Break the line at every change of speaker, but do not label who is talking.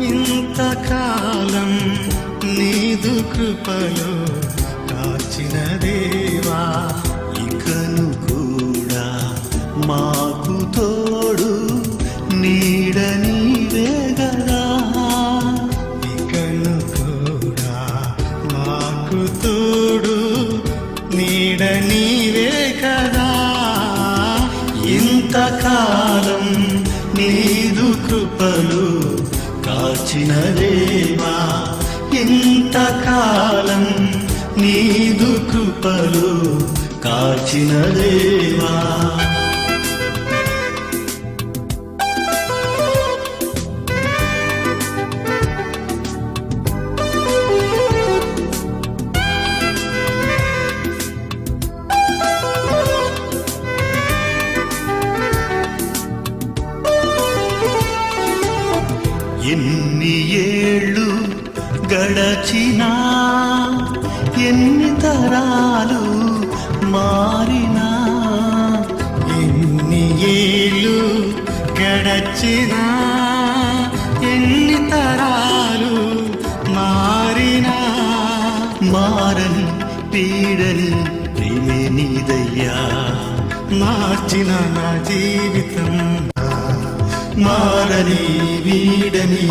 ఇంతకాలం నీదు కృపలో కాచిన దేవా,
ఇకను కూడా మాకు తోడు నీడ నీవే గదా.
ఇకను కూడా మాకు తోడు నీడ నీవే కదా.
ఇంతకాలం నీదు కృపలు కాచిన దేవా, ఇంతకాలం నీదు కృపలు కాచిన దేవా. ఎన్ని ఏళ్ళు గడచినా, ఎన్ని తరాలు మారినా,
ఎన్ని ఏళ్ళు గడచినా, ఎన్ని తరాలు మారినా,
మారని పీడని ప్రేమే నీదయ్యా.
మార్చిన నా జీవితం,
మారని వీడని